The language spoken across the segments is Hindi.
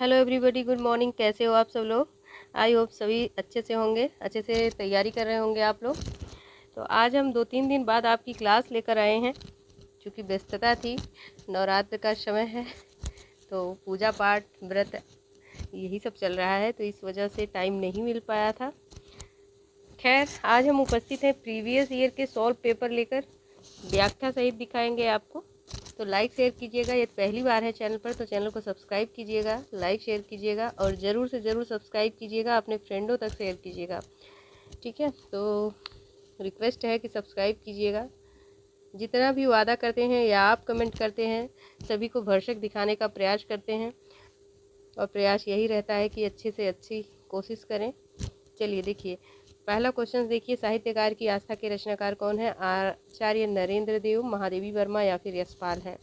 Hello everybody, good morning. कैसे हो आप सब लोग? आई होप सभी अच्छे से होंगे, अच्छे से तैयारी कर रहे होंगे आप लोग। तो आज हम 2-3 दिन बाद आपकी क्लास लेकर आए हैं, क्योंकि व्यस्तता थी। नवरात्र का समय है तो पूजा पाठ व्रत यही सब चल रहा है, तो इस वजह से टाइम नहीं मिल पाया था। खैर, आज हम उपस्थित हैं प्रीवियस ईयर के सॉल्व पेपर लेकर, व्याख्या सहित दिखाएंगे आपको। तो लाइक शेयर कीजिएगा। ये पहली बार है चैनल पर तो चैनल को सब्सक्राइब कीजिएगा, लाइक शेयर कीजिएगा और ज़रूर से ज़रूर सब्सक्राइब कीजिएगा, अपने फ्रेंडों तक शेयर कीजिएगा। ठीक है, तो रिक्वेस्ट है कि सब्सक्राइब कीजिएगा। जितना भी वादा करते हैं या आप कमेंट करते हैं, सभी को भरसक दिखाने का प्रयास करते हैं और प्रयास यही रहता है कि अच्छे से अच्छी कोशिश करें। चलिए देखिए, पहला क्वेश्चन देखिए, साहित्यकार की आस्था के रचनाकार कौन है? आचार्य नरेंद्र देव, महादेवी वर्मा या फिर यशपाल है?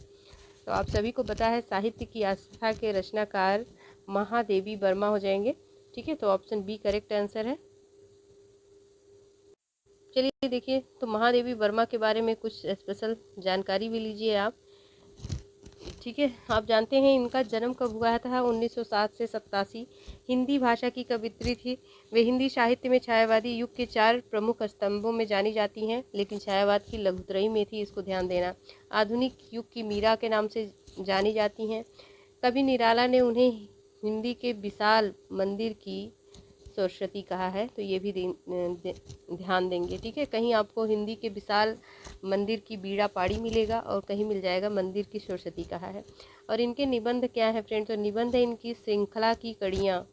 तो आप सभी को पता है साहित्य की आस्था के रचनाकार महादेवी वर्मा हो जाएंगे। ठीक है, तो ऑप्शन बी करेक्ट आंसर है। चलिए देखिए, तो महादेवी वर्मा के बारे में कुछ स्पेशल जानकारी भी लीजिए आप। ठीक है, आप जानते हैं इनका जन्म कब हुआ था? 1907 से 87। हिंदी भाषा की कवित्री थी। वे हिंदी साहित्य में छायावादी युग के 4 प्रमुख स्तंभों में जानी जाती हैं, लेकिन छायावाद की लघुत्रयी में थी, इसको ध्यान देना। आधुनिक युग की मीरा के नाम से जानी जाती हैं। कवि निराला ने उन्हें हिंदी के विशाल मंदिर की सरस्वती कहा है, तो ये भी ध्यान देंगे। ठीक है, कहीं आपको हिंदी के विशाल मंदिर की बीड़ा पाड़ी मिलेगा और कहीं मिल जाएगा मंदिर की सरस्वती कहा है। और इनके निबंध क्या है फ्रेंड? तो निबंध है इनकी श्रृंखला की कड़ियाँ,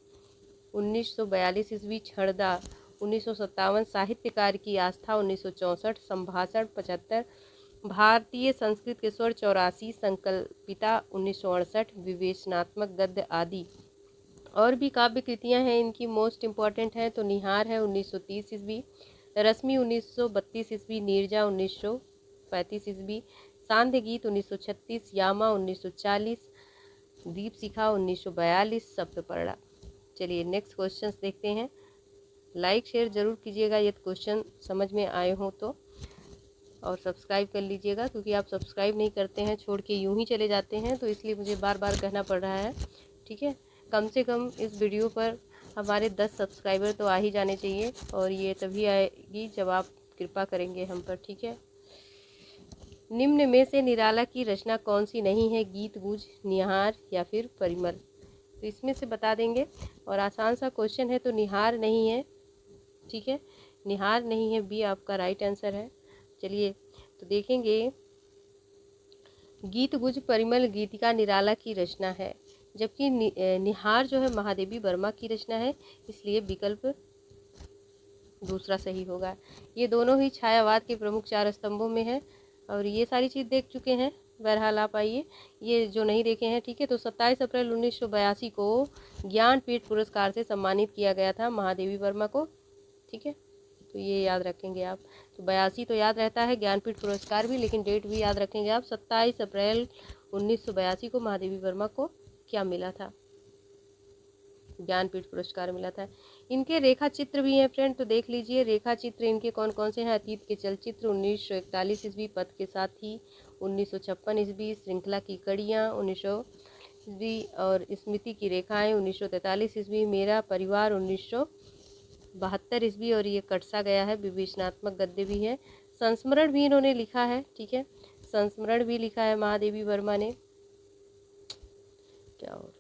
1942 ईस्वी छड़दा, 1957 साहित्यकार की आस्था, 1964 संभाषण, 75 भारतीय संस्कृत के स्वर, 84 संकल्पिता, 1968 विवेचनात्मक गद्य आदि। और भी काव्य कृतियाँ हैं इनकी, मोस्ट इम्पॉर्टेंट हैं तो निहार है 1930 ईस्वी, रश्मि 1932 ईस्वी, नीरजा 1935 ईस्वी, सांध्य गीत 1936, यामा 1940, दीप शिखा 1942, सप्तपर्णा। चलिए नेक्स्ट क्वेश्चन देखते हैं। लाइक शेयर ज़रूर कीजिएगा ये क्वेश्चन समझ में आए हों तो, और सब्सक्राइब कर लीजिएगा, क्योंकि आप सब्सक्राइब नहीं करते हैं, छोड़ के यूं ही चले जाते हैं, तो इसलिए मुझे बार बार कहना पड़ रहा है। ठीक है, कम से कम इस वीडियो पर हमारे 10 सब्सक्राइबर तो आ ही जाने चाहिए, और ये तभी आएगी जब आप कृपा करेंगे हम पर। ठीक है, निम्न में से निराला की रचना कौन सी नहीं है? गीत गुज, निहार या फिर परिमल? तो इसमें से बता देंगे, और आसान सा क्वेश्चन है, तो निहार नहीं है। ठीक है, निहार नहीं है, बी आपका राइट आंसर है। चलिए तो देखेंगे, गीत गुज परिमल गीतिका निराला की रचना है, जबकि निहार जो है महादेवी वर्मा की रचना है, इसलिए विकल्प दूसरा सही होगा। ये दोनों ही छायावाद के प्रमुख 4 स्तंभों में है, और ये सारी चीज़ देख चुके हैं। बहरहाल आप आइए, ये जो नहीं देखे हैं, ठीक है, तो 27 अप्रैल 1982 को ज्ञानपीठ पुरस्कार से सम्मानित किया गया था महादेवी वर्मा को। ठीक है, तो ये याद रखेंगे आप। तो 82 तो याद रहता है, ज्ञानपीठ पुरस्कार भी, लेकिन डेट भी याद रखेंगे आप। 27 अप्रैल 1982 को महादेवी वर्मा को क्या मिला था? ज्ञानपीठ पुरस्कार मिला था। इनके रेखा चित्र भी हैं फ्रेंड, तो देख लीजिए रेखा चित्र इनके कौन कौन से हैं। अतीत के चलचित्र 1941 ईस्वी, पथ के साथी 1956 ईस्वी, श्रृंखला की कड़ियाँ 1900 ईस्वी, और स्मृति की रेखाएं 1943 ईस्वी, मेरा परिवार 1972 ईस्वी, और ये कटसा गया है। विवेचनात्मक गद्य भी है, संस्मरण भी इन्होंने लिखा है। ठीक है, संस्मरण भी लिखा है महादेवी वर्मा ने। क्या हो रहा है?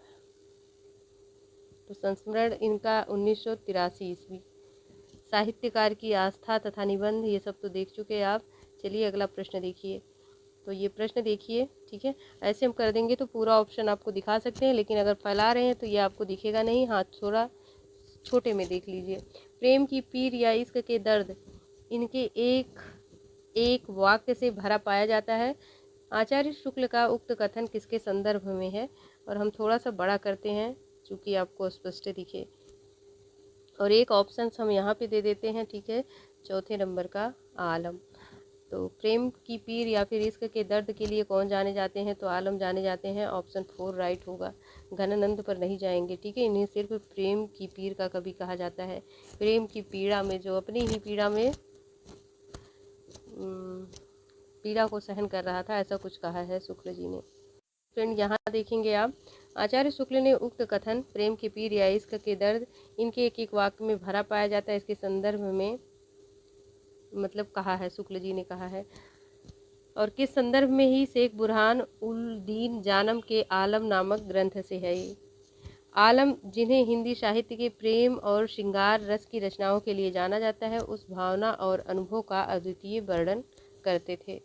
तो संस्मरण इनका 1983 ईस्वी। साहित्यकार की आस्था तथा निबंध, ये सब तो देख चुके आप। चलिए अगला प्रश्न देखिए, तो ये प्रश्न देखिए। ठीक है, ऐसे हम कर देंगे तो पूरा ऑप्शन आपको दिखा सकते हैं, लेकिन अगर फैला रहे हैं तो ये आपको दिखेगा नहीं। हाँ, थोड़ा छोटे में देख लीजिए। प्रेम की पीर या इश्क के दर्द, इनके एक एक वाक्य से भरा पाया जाता है। आचार्य शुक्ल का उक्त कथन किसके संदर्भ में है? और हम थोड़ा सा बड़ा करते हैं चूँकि आपको स्पष्ट दिखे, और एक ऑप्शन हम यहाँ पे दे देते हैं। ठीक है, चौथे नंबर का आलम। तो प्रेम की पीर या फिर इश्क के दर्द के लिए कौन जाने जाते हैं? तो आलम जाने जाते हैं। ऑप्शन 4 राइट होगा। घनानंद पर नहीं जाएंगे। ठीक है, इन्हें सिर्फ प्रेम की पीर का कवि कहा जाता है। प्रेम की पीड़ा में, जो अपनी ही पीड़ा में पीड़ा को सहन कर रहा था, ऐसा कुछ कहा है शुक्ल जी ने। फ्रेंड यहाँ देखेंगे आप, आचार्य शुक्ल ने उक्त कथन प्रेम के पीर या इश्क के दर्द इनके एक एक वाक्य में भरा पाया जाता है, इसके संदर्भ में मतलब कहा है, शुक्ल जी ने कहा है। और किस संदर्भ में ही शेख बुरहान उल दीन जानम के आलम नामक ग्रंथ से है ये। आलम जिन्हें हिंदी साहित्य के प्रेम और श्रृंगार रस की रचनाओं के लिए जाना जाता है, उस भावना और अनुभव का अद्वितीय वर्णन करते थे।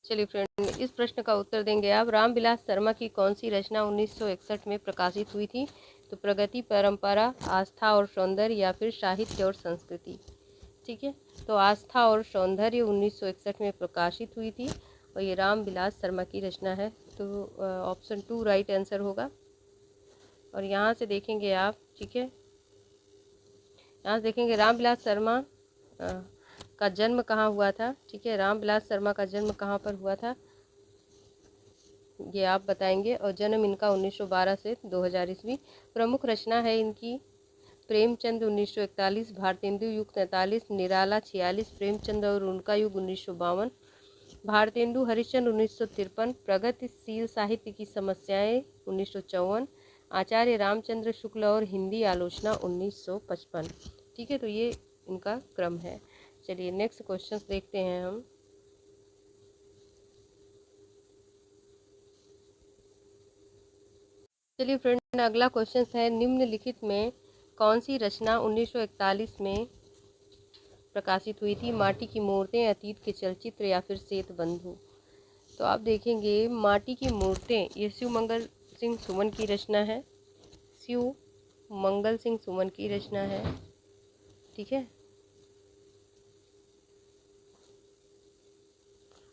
चलिए फ्रेंड, इस प्रश्न का उत्तर देंगे आप। रामविलास शर्मा की कौन सी रचना 1961 में प्रकाशित हुई थी? तो प्रगति, परंपरा, आस्था और सौंदर्य या फिर साहित्य और संस्कृति। ठीक है, तो आस्था और सौंदर्य 1961 में प्रकाशित हुई थी और ये रामविलास शर्मा की रचना है। तो ऑप्शन 2 राइट आंसर होगा। और यहाँ से देखेंगे आप, ठीक है, यहाँ से देखेंगे रामविलास शर्मा का जन्म कहाँ हुआ था। ठीक है, रामविलास शर्मा का जन्म कहाँ पर हुआ था ये आप बताएंगे। और जन्म इनका 1912 से 2000 ईस्वी। प्रमुख रचना है इनकी प्रेमचंद 1941, भारतेंदु युग 43, निराला 46, प्रेमचंद और उनका युग 1952, भारतेंदु हरिश्चंद्र 1953, प्रगतिशील साहित्य की समस्याएं 1954, आचार्य रामचंद्र शुक्ल और हिंदी आलोचना 1955। ठीक है, तो ये इनका क्रम है। चलिए नेक्स्ट क्वेश्चंस देखते हैं हम। चलिए फ्रेंड, अगला क्वेश्चन है निम्नलिखित में कौन सी रचना 1941 में प्रकाशित हुई थी? माटी की मूर्तें, अतीत के चलचित्र या फिर श्वेत बंधु। तो आप देखेंगे माटी की मूर्तें, ये शिव मंगल सिंह सुमन की रचना है। शिव मंगल सिंह सुमन की रचना है। ठीक है,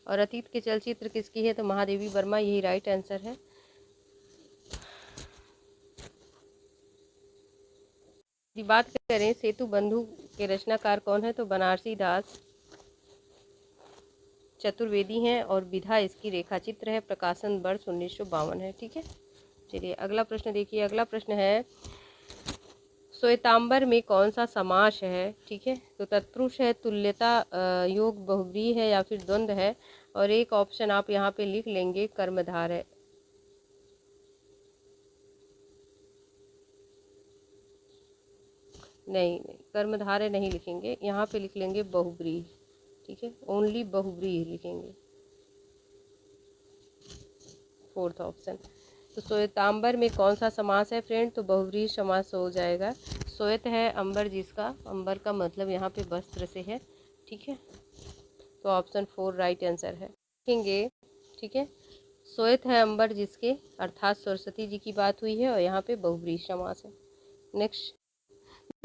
और अतीत के चलचित्र किसकी है? तो महादेवी वर्मा, यही राइट आंसर है। यदि बात करें सेतु बंधु के रचनाकार कौन है? तो बनारसी दास चतुर्वेदी हैं और विधा इसकी रेखाचित्र है। प्रकाशन वर्ष 1952 है। ठीक है, चलिए अगला प्रश्न देखिए। अगला प्रश्न है श्वेतांबर में कौन सा समास है? ठीक है, तो तत्पुरुष है, तुल्यता, योग बहुव्रीहि है या फिर द्वंद्व है। और एक ऑप्शन आप यहाँ पे लिख लेंगे कर्मधार है। नहीं नहीं, कर्मधारय नहीं लिखेंगे, यहाँ पे लिख लेंगे बहुव्रीहि। ठीक है, ओनली बहुव्रीहि लिखेंगे, फोर्थ ऑप्शन। तो श्वेतांबर में कौन सा समास है फ्रेंड? तो बहुव्रीहि समास हो जाएगा। श्वेत है अंबर जिसका, अंबर का मतलब यहाँ पे वस्त्र से है। ठीक है, तो ऑप्शन 4 राइट आंसर है। देखेंगे, ठीक है, श्वेत है अंबर जिसके, अर्थात सरस्वती जी की बात हुई है और यहाँ पे बहुव्रीहि समास है। नेक्स्ट,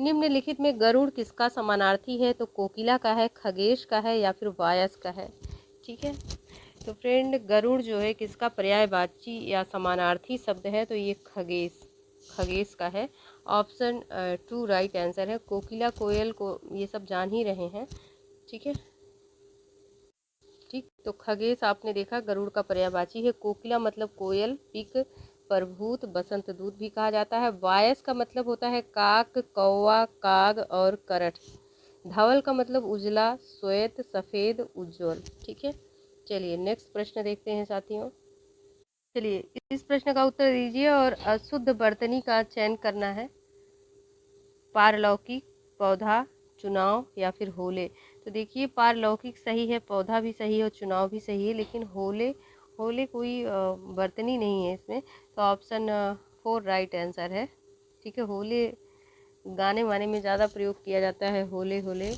निम्नलिखित में गरुड़ किसका समानार्थी है? तो कोकिला का है, खगेश का है या फिर वायस का है। ठीक है, तो फ्रेंड गरुड़ जो है किसका पर्यायवाची या समानार्थी शब्द है? तो ये खगेश, खगेश का है। ऑप्शन 2 राइट आंसर है। कोकिला, कोयल को ये सब जान ही रहे हैं। ठीक है, ठीक, तो खगेश आपने देखा गरुड़ का पर्यायवाची है। कोकिला मतलब कोयल, पिक प्रभूत, बसंत दूत भी कहा जाता है। वायस का मतलब होता है काक, कौवा, काग और करठ। धवल का मतलब उजला, श्वेत, सफ़ेद, उज्ज्वल। ठीक है, चलिए नेक्स्ट प्रश्न देखते हैं साथियों। चलिए इस प्रश्न का उत्तर दीजिए और अशुद्ध बर्तनी का चयन करना है। पारलौकिक, पौधा, चुनाव या फिर होले। तो देखिए पारलौकिक सही है, पौधा भी सही है और चुनाव भी सही है, लेकिन होले, होले कोई बर्तनी नहीं है इसमें। तो ऑप्शन 4 राइट आंसर है। ठीक है, होले गाने वाने में ज़्यादा प्रयोग किया जाता है, होले होले,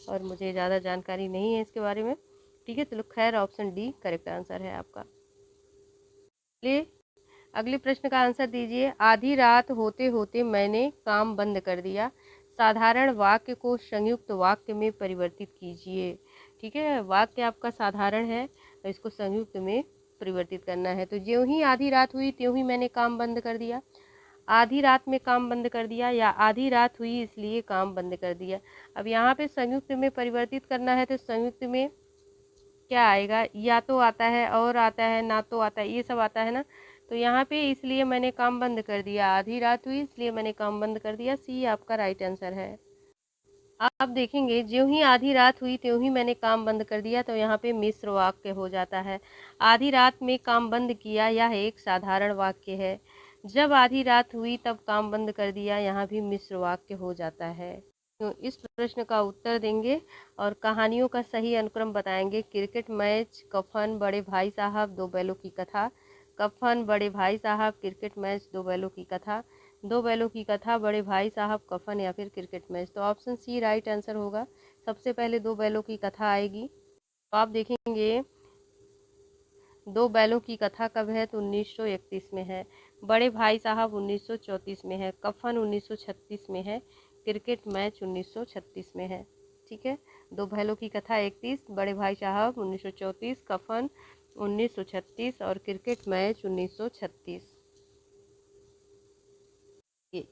और मुझे ज़्यादा जानकारी नहीं है इसके बारे में। ठीक है, चलो खैर ऑप्शन डी करेक्ट आंसर है आपका। चलिए अगले प्रश्न का आंसर दीजिए। आधी रात होते होते मैंने काम बंद कर दिया। साधारण वाक्य को संयुक्त वाक्य में परिवर्तित कीजिए। ठीक है, वाक्य आपका साधारण है तो इसको संयुक्त में परिवर्तित करना है। तो ज्यों ही आधी रात हुई त्यों ही मैंने काम बंद कर दिया, आधी रात में काम बंद कर दिया, या आधी रात हुई इसलिए काम बंद कर दिया। अब यहाँ पे संयुक्त में परिवर्तित करना है तो संयुक्त में क्या आएगा? या तो आता है, और आता है, ना तो आता है, ये सब आता है ना। तो यहाँ पे इसलिए मैंने काम बंद कर दिया, आधी रात हुई इसलिए मैंने काम बंद कर दिया। सी आपका राइट आंसर है। आप देखेंगे ज्यों ही आधी रात हुई त्यों ही मैंने काम बंद कर दिया, तो यहाँ पे मिश्र वाक्य हो जाता है। आधी रात में काम बंद किया, यह एक साधारण वाक्य है। जब आधी रात हुई तब काम बंद कर दिया, यहाँ भी मिश्र वाक्य हो जाता है। तो इस प्रश्न का उत्तर देंगे और कहानियों का सही अनुक्रम बताएंगे। क्रिकेट मैच, कफन, बड़े भाई साहब, दो बैलों की कथा। कफन, बड़े भाई साहब, क्रिकेट मैच, दो बैलों की कथा। दो बैलों की कथा, बड़े भाई साहब, कफन या फिर क्रिकेट मैच। तो ऑप्शन सी राइट आंसर होगा। सबसे पहले दो बैलों की कथा आएगी। तो आप देखेंगे दो बैलों की कथा कब है, तो 1931 में है। बड़े भाई साहब 1934 में है। कफन 1936 में है। क्रिकेट मैच 1936 में है। ठीक है, दो बैलों की कथा 31, बड़े भाई साहब 1934, कफन 1936 और क्रिकेट मैच 1936।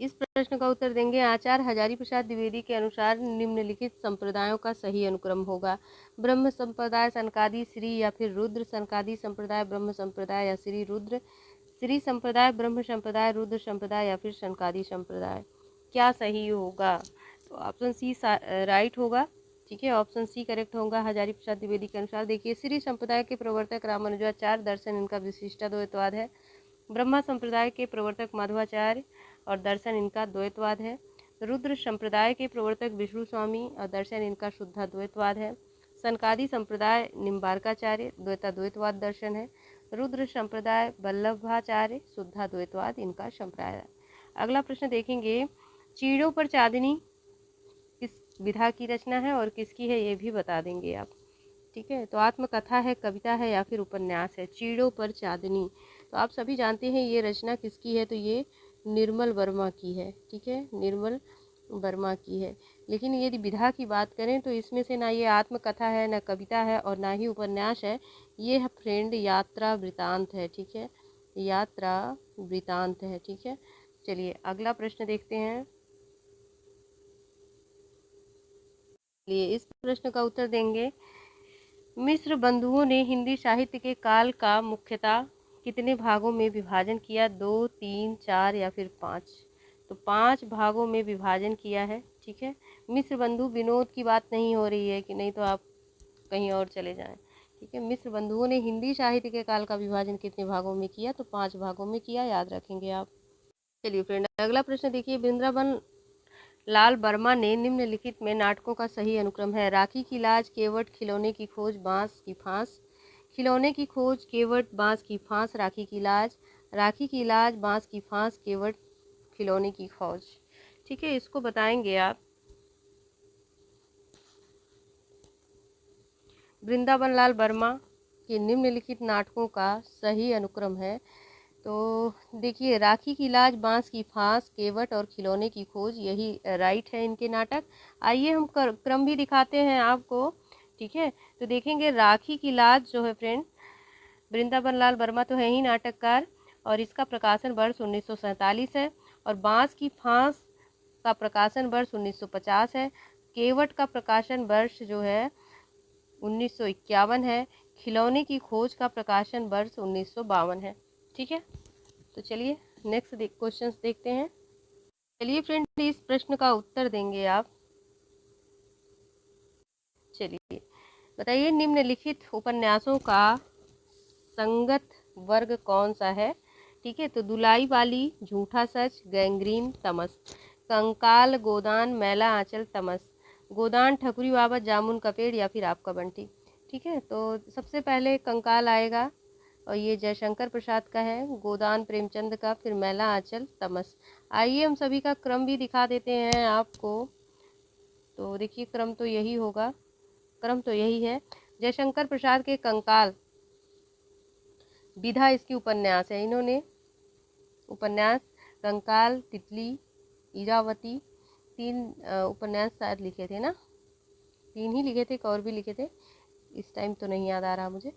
इस प्रश्न का उत्तर देंगे आचार्य हजारी प्रसाद द्विवेदी के अनुसार निम्नलिखित संप्रदायों का सही अनुक्रम होगा। ब्रह्म संप्रदाय, सनकादि, श्री या फिर रुद्र। सनकादि संप्रदाय, ब्रह्म संप्रदाय या श्री रुद्र। श्री संप्रदाय, ब्रह्म संप्रदाय, रुद्र संप्रदाय या फिर सनकादि संप्रदाय। क्या सही होगा, तो ऑप्शन सी राइट होगा। ठीक है, ऑप्शन सी करेक्ट होगा हजारी प्रसाद द्विवेदी के अनुसार। देखिए, श्री संप्रदाय के प्रवर्तक रामानुजाचार्य, दर्शन इनका विशिष्टाद्वैतवाद है। ब्रह्मा संप्रदाय के प्रवर्तक माधवाचार्य और दर्शन इनका द्वैतवाद है। रुद्र संप्रदाय के प्रवर्तक विष्णु स्वामी और दर्शन इनका शुद्धाद्वैतवाद है। सनकादि संप्रदाय निम्बार्काचार्य, द्वैताद्वैतवाद दर्शन है। रुद्र संप्रदाय वल्लभाचार्य, शुद्धाद्वैतवाद इनका संप्रदाय है। अगला प्रश्न देखेंगे, चीड़ों पर चांदनी किस विधा की रचना है और किसकी है, ये भी बता देंगे आप। ठीक है, तो आत्मकथा है, कविता है या फिर उपन्यास है। चीड़ों पर चांदनी, तो आप सभी जानते हैं ये रचना किसकी है, तो ये निर्मल वर्मा की है। ठीक है, निर्मल वर्मा की है। लेकिन यदि विधा की बात करें तो इसमें से ना ये आत्मकथा है, ना कविता है और ना ही उपन्यास है। ये है फ्रेंड यात्रा वृतांत है। ठीक है, यात्रा वृतांत है। ठीक है, चलिए अगला प्रश्न देखते हैं। चलिए इस प्रश्न का उत्तर देंगे, मिश्र बंधुओं ने हिंदी साहित्य के काल का मुख्यतः कितने भागों में विभाजन किया, 2, 3, 4 या फिर 5। तो 5 भागों में विभाजन किया है। ठीक है, मिश्र बंधु विनोद की बात नहीं हो रही है कि नहीं तो आप कहीं और चले जाएं। ठीक है, मिश्र बंधुओं ने हिंदी साहित्य के काल का विभाजन कितने भागों में किया, तो 5 भागों में किया, याद रखेंगे आप। चलिए फ्रेंड अगला प्रश्न देखिए, वृंदावन लाल वर्मा ने निम्नलिखित में नाटकों का सही अनुक्रम है। राखी की लाज, केवट, खिलौने की खोज, बांस की फांस। खिलौने की खोज, केवट, बांस की फांस, राखी की लाज। राखी की लाज, बांस की फांस, केवट, खिलौने की खोज। ठीक है, इसको बताएंगे आप। वृंदावन लाल वर्मा के निम्नलिखित नाटकों का सही अनुक्रम है, तो देखिए राखी की लाज, बांस की फांस, केवट और खिलौने की खोज, यही राइट है इनके नाटक। आइए हम क्रम भी दिखाते हैं आपको। ठीक है, तो देखेंगे राखी की लाज जो है फ्रेंड, वृंदावन लाल वर्मा तो है ही नाटककार और इसका प्रकाशन वर्ष 1947 है। और बांस की फांस का प्रकाशन वर्ष 1950 है। केवट का प्रकाशन वर्ष जो है 1951 है। खिलौने की खोज का प्रकाशन वर्ष 1952 है। ठीक है, तो चलिए नेक्स्ट क्वेश्चंस देखते हैं। चलिए फ्रेंड इस प्रश्न का उत्तर देंगे आप। चलिए बताइए, निम्नलिखित उपन्यासों का संगत वर्ग कौन सा है। ठीक है, तो दुलाई वाली, झूठा सच, गैंग्रीन, तमस। कंकाल, गोदान, मैला आंचल, तमस। गोदान, ठकुरी बाबा, जामुन का पेड़ या फिर आपका बंटी। ठीक है, तो सबसे पहले कंकाल आएगा और ये जयशंकर प्रसाद का है। गोदान प्रेमचंद का, फिर मैला आंचल, तमस। आइए हम सभी का क्रम भी दिखा देते हैं आपको। तो देखिए क्रम तो यही होगा, क्रम तो यही है। जयशंकर प्रसाद के कंकाल विधा इसकी उपन्यास है। इन्होंने उपन्यास कंकाल, तितली, इरावती, 3 उपन्यास शायद लिखे थे ना, 3 ही लिखे थे, और भी लिखे थे, इस टाइम तो नहीं याद आ रहा मुझे।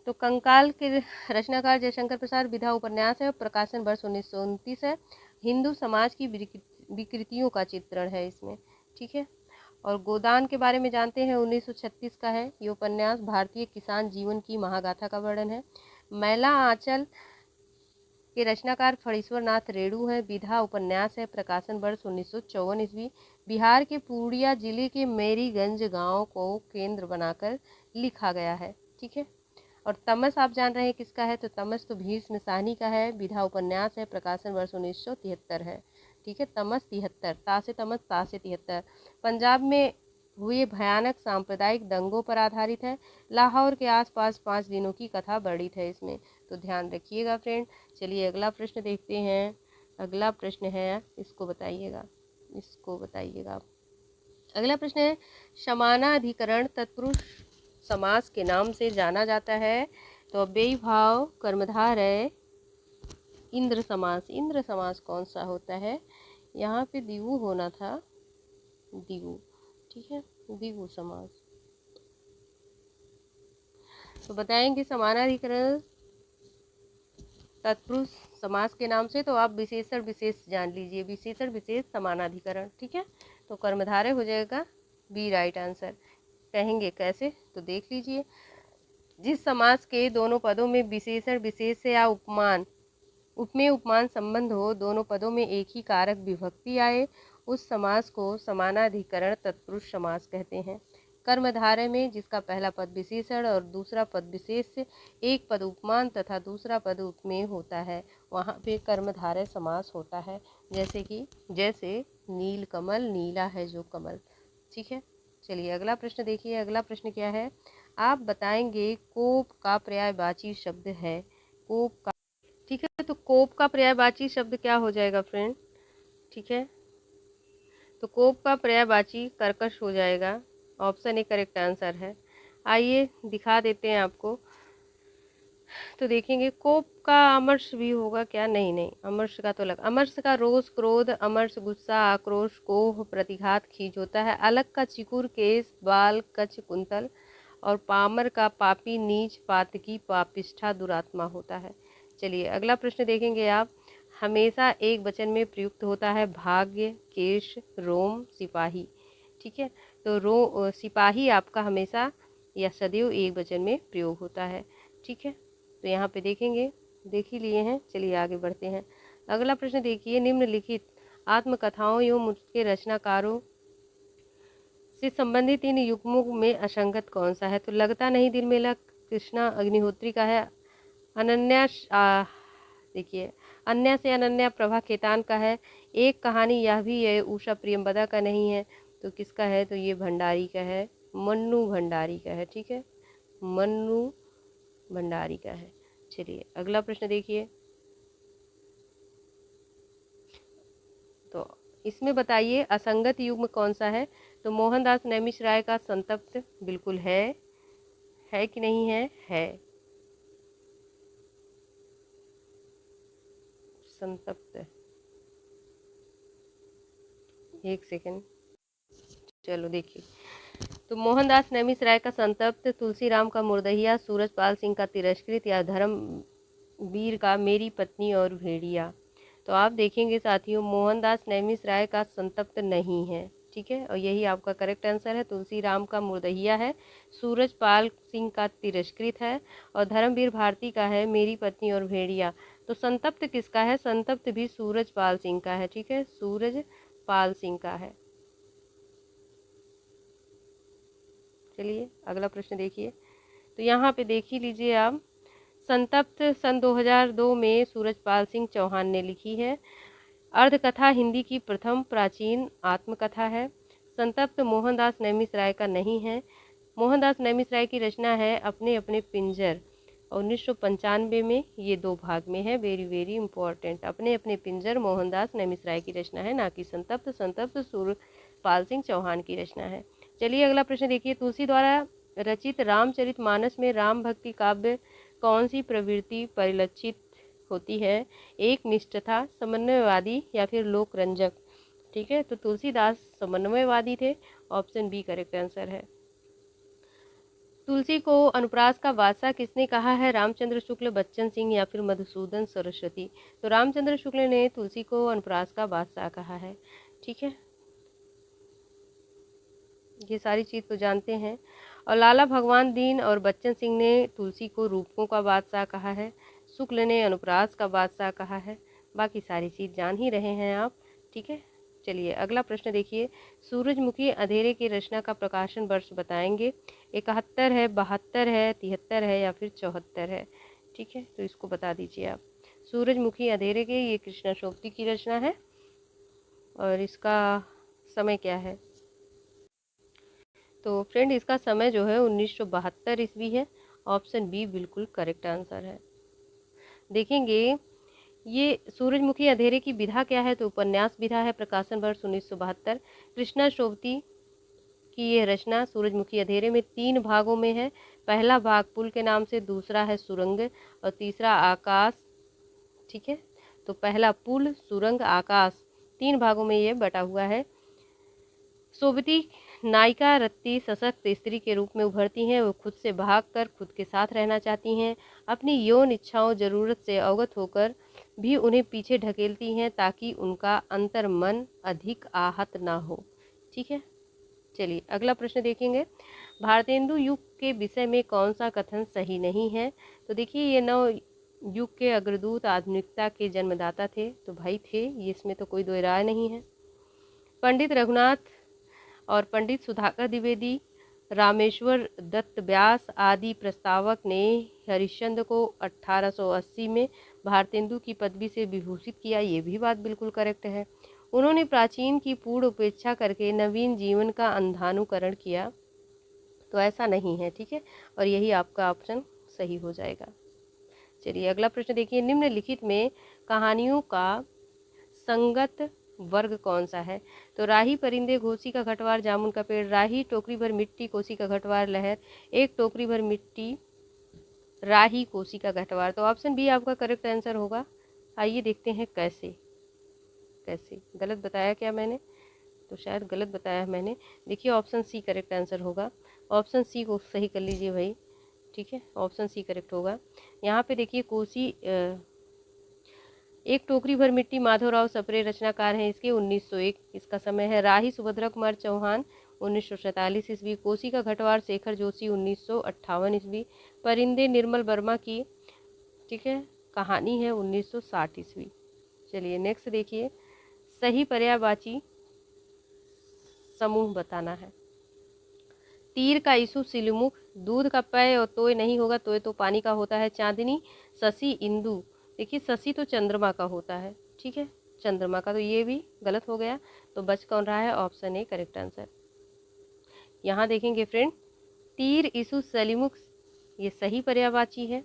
तो कंकाल के रचनाकार जयशंकर प्रसाद, विधा उपन्यास है, प्रकाशन वर्ष 1929 है। हिंदू समाज की विकृतियों का चित्रण है इसमें। ठीक है, और गोदान के बारे में जानते हैं, 1936 का है ये उपन्यास। भारतीय किसान जीवन की महागाथा का वर्णन है। मैला आंचल के रचनाकार फणीश्वर नाथ रेणु है। विधा उपन्यास है। प्रकाशन वर्ष 1954 ईस्वी। बिहार के पूर्णिया जिले के मेरीगंज गांव को केंद्र बनाकर लिखा गया है। ठीक है। और तमस आप जान रहे हैं किसका है, तो तमस तो भीष्म साहनी का है। विधा उपन्यास है। प्रकाशन वर्ष 1973 है। ठीक है। तमस 73, ता से तमस, ता से 73। पंजाब में हुए भयानक सांप्रदायिक दंगों पर आधारित है। लाहौर के आसपास 5 दिनों की कथा वर्णित है इसमें, तो ध्यान रखिएगा फ्रेंड। चलिए अगला प्रश्न देखते हैं। अगला प्रश्न है, इसको बताइएगा, इसको बताइएगा आप। अगला प्रश्न है, समानाधिकरण तत्पुरुष समास के नाम से जाना जाता है। तो अव्ययी भाव कर्मधार है। इंद्र समास, इंद्र समास कौन सा होता है, यहाँ पे दिवु होना था, दिवु। ठीक है, दिवु समास। तो बताएंगे समानाधिकरण तत्पुरुष समास के नाम से, तो आप विशेषण विशेष जान लीजिए, विशेषण विशेष समानाधिकरण। ठीक है, तो कर्मधारय हो जाएगा बी राइट आंसर। कहेंगे कैसे, तो देख लीजिए। जिस समास के दोनों पदों में विशेषण विशेष या उपमान उपमेय उपमान संबंध हो, दोनों पदों में एक ही कारक विभक्ति आए, उस समास को समानाधिकरण तत्पुरुष समास कहते हैं। कर्मधारय में जिसका पहला पद विशेषण और दूसरा पद विशेष से, एक पद उपमान तथा दूसरा पद उपमेय होता है, वहाँ पे कर्मधारय समास होता है। जैसे नील कमल, नीला है जो कमल। ठीक है, चलिए अगला प्रश्न देखिए। अगला प्रश्न क्या है, आप बताएंगे कोप का पर्यायवाची शब्द है। कोप का, ठीक है, तो कोप का पर्यायवाची शब्द क्या हो जाएगा फ्रेंड। ठीक है, तो कोप का पर्यायवाची कर्कश हो जाएगा। ऑप्शन ए करेक्ट आंसर है। आइए दिखा देते हैं आपको। तो देखेंगे कोप का अमर्ष भी होगा क्या, नहीं नहीं, अमर्ष का तो अलग। अमर्ष का रोष क्रोध, अमर्ष गुस्सा आक्रोश कोह प्रतिघात खींच होता है। अलग का चिकुर केस बाल कच कुंतल, और पामर का पापी नीच पातकी पापिष्ठा दुरात्मा होता है। चलिए अगला प्रश्न देखेंगे आप। हमेशा एक वचन में प्रयुक्त होता है भाग्य केश रोम सिपाही। ठीक है, तो सिपाही आपका हमेशा या सदैव एक वचन में प्रयोग होता है। ठीक है, तो यहाँ पे देखेंगे, देख ही लिए हैं। चलिए आगे बढ़ते हैं। अगला प्रश्न देखिए, निम्नलिखित आत्मकथाओं एवं उनके रचनाकारों से संबंधित इन युग्मों में असंगत कौन सा है। तो लगता नहीं दिल मेला कृष्णा अग्निहोत्री का है। अनन्या देखिए, अन्या से अनन्या प्रभा खेतान का है। एक कहानी यह भी है उषा प्रियंवदा का नहीं है, तो किसका है, तो ये भंडारी का है, मन्नू भंडारी का है। ठीक है, मन्नू भंडारी का है। चलिए अगला प्रश्न देखिए। तो इसमें बताइए असंगत युग्म कौन सा है। तो मोहनदास नैमिष का संतप्त बिल्कुल है कि नहीं है, संतप्त। एक सेकंड, चलो देखिए। तो मोहनदास नैमिष का संतप्त, तुलसीराम का मुर्दहिया, सूरजपाल सिंह का तिरस्कृत या धर्मवीर का मेरी पत्नी और भेड़िया। तो आप देखेंगे साथियों, मोहनदास नैमिष का संतप्त नहीं है। ठीक है, और यही आपका करेक्ट आंसर है। तुलसीराम का मुर्दहिया है, सूरजपाल सिंह का तिरस्कृत है, और धर्मवीर भारती का है मेरी पत्नी और भेड़िया। तो संतप्त किसका है, संतप्त भी सूरजपाल सिंह का है। ठीक है, सूरजपाल सिंह का है। चलिए अगला प्रश्न देखिए। तो यहाँ पे देख ही लीजिए आप। संतप्त सन 2002 में सूरजपाल सिंह चौहान ने लिखी है। अर्धकथा हिंदी की प्रथम प्राचीन आत्मकथा है। संतप्त मोहनदास नैमिष का नहीं है। मोहनदास नैमिष की रचना है अपने अपने पिंजर, 1995 में। ये 2 भाग में है, वेरी वेरी इंपॉर्टेंट। अपने अपने पिंजर मोहनदास नैमिष की रचना है, ना कि संतप्त। संतप्त सूरजपाल सिंह चौहान की रचना है। चलिए अगला प्रश्न देखिए। तुलसी द्वारा रचित रामचरितमानस में राम भक्ति काव्य कौन सी प्रवृत्ति परिलक्षित होती है। एक निष्ठता, समन्वयवादी या फिर लोक रंजक। ठीक है, तो तुलसीदास समन्वयवादी थे। ऑप्शन बी करेक्ट आंसर है। तुलसी को अनुप्रास का बादशाह किसने कहा है। रामचंद्र शुक्ल, बच्चन सिंह या फिर मधुसूदन सरस्वती। तो रामचंद्र शुक्ल ने तुलसी को अनुप्रास का बादशाह कहा है। ठीक है, ये सारी चीज़ तो जानते हैं। और लाला भगवान दीन और बच्चन सिंह ने तुलसी को रूपकों का बादशाह कहा है। शुक्ल ने अनुप्रास का बादशाह कहा है। बाकी सारी चीज़ जान ही रहे हैं आप, ठीक है। चलिए अगला प्रश्न देखिए, सूरजमुखी अंधेरे की रचना का प्रकाशन वर्ष बताएंगे। 71 है, 72 है, 73 है या फिर 74 है, ठीक है। तो इसको बता दीजिए आप। सूरजमुखी अंधेरे के, ये कृष्णा शोभती की रचना है और इसका समय क्या है? तो फ्रेंड इसका समय जो है 1972 ईस्वी है। ऑप्शन बी बिल्कुल करेक्ट आंसर है। देखेंगे ये सूरजमुखी अंधेरे की विधा क्या है, तो उपन्यास विधा है, प्रकाशन वर्ष 1972। कृष्णा शोभती की ये रचना सूरजमुखी अंधेरे में 3 भागों में है। पहला भाग पुल के नाम से, दूसरा है सुरंग और तीसरा आकाश, ठीक है। तो पहला पुल, सुरंग, आकाश, 3 भागों में ये बटा हुआ है। शोभती नायिका रत्ती सशक्त स्त्री के रूप में उभरती हैं। वो खुद से भागकर खुद के साथ रहना चाहती हैं। अपनी यौन इच्छाओं जरूरत से अवगत होकर भी उन्हें पीछे ढकेलती हैं ताकि उनका अंतर मन अधिक आहत ना हो, ठीक है। चलिए अगला प्रश्न देखेंगे, भारतेंदु युग के विषय में कौन सा कथन सही नहीं है? तो देखिए ये नव युग के अग्रदूत आधुनिकता के जन्मदाता थे, तो भाई थे ये, इसमें तो कोई दो राय नहीं है। पंडित रघुनाथ और पंडित सुधाकर द्विवेदी, रामेश्वर दत्त व्यास आदि प्रस्तावक ने हरिश्चंद्र को 1880 में भारतेंदु की पदवी से विभूषित किया, ये भी बात बिल्कुल करेक्ट है। उन्होंने प्राचीन की पूर्ण उपेक्षा करके नवीन जीवन का अंधानुकरण किया, तो ऐसा नहीं है, ठीक है। और यही आपका ऑप्शन सही हो जाएगा। चलिए अगला प्रश्न देखिए, निम्नलिखित में कहानियों का संगत वर्ग कौन सा है? तो राही, परिंदे, घोसी का घटवार, जामुन का पेड़। राही, टोकरी भर मिट्टी, कोसी का घटवार, लहर। एक टोकरी भर मिट्टी, राही, कोसी का घटवार। तो ऑप्शन बी आपका करेक्ट आंसर होगा। आइए देखते हैं कैसे। कैसे गलत बताया क्या मैंने? तो शायद गलत बताया है मैंने। देखिए ऑप्शन सी करेक्ट आंसर होगा। ऑप्शन सी को सही कर लीजिए भाई, ठीक है। ऑप्शन सी करेक्ट होगा। यहाँ पे देखिए कोसी एक टोकरी भर मिट्टी माधवराव सप्रे रचनाकार हैं इसके, 1901 इसका समय है। राही सुभद्रा कुमार चौहान 1947 ईस्वी। कोसी का घटवार शेखर जोशी 1958 ईस्वी। परिंदे निर्मल वर्मा की, ठीक है, कहानी है 1960 ईस्वी। चलिए नेक्स्ट देखिए, सही पर्यायवाची समूह बताना है। तीर का ईसु सिलमुख, दूध का पय और तोय नहीं होगा, तोय तो पानी का होता है। चांदनी, शशि, इंदु। देखिए शशि तो चंद्रमा का होता है, ठीक है, चंद्रमा का, तो ये भी गलत हो गया। तो बच कौन रहा है? Option A correct answer. यहाँ देखेंगे फ्रेंड, तीर ईसु सलीमुख ये सही पर्यायवाची है।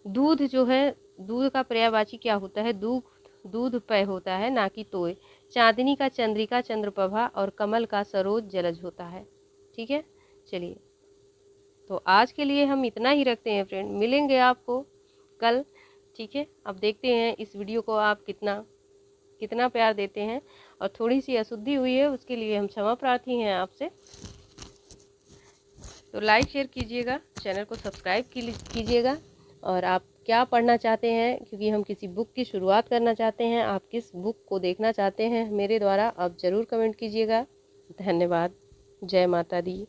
दूध जो है, दूध का पर्यायवाची क्या होता है? दूध, दूध पय होता है, ना कि तोय। चांदनी का चंद्रिका, चंद्रप्रभा और कमल का सरोज जलज होता है, ठीक है। चलिए तो आज के लिए हम इतना ही रखते हैं फ्रेंड, मिलेंगे आपको कल, ठीक है। अब देखते हैं इस वीडियो को आप कितना प्यार देते हैं, और थोड़ी सी अशुद्धि हुई है उसके लिए हम क्षमा प्रार्थी हैं आपसे। तो लाइक शेयर कीजिएगा, चैनल को सब्सक्राइब कीजिएगा। और आप क्या पढ़ना चाहते हैं, क्योंकि हम किसी बुक की शुरुआत करना चाहते हैं, आप किस बुक को देखना चाहते हैं मेरे द्वारा, आप ज़रूर कमेंट कीजिएगा। धन्यवाद। जय माता दी।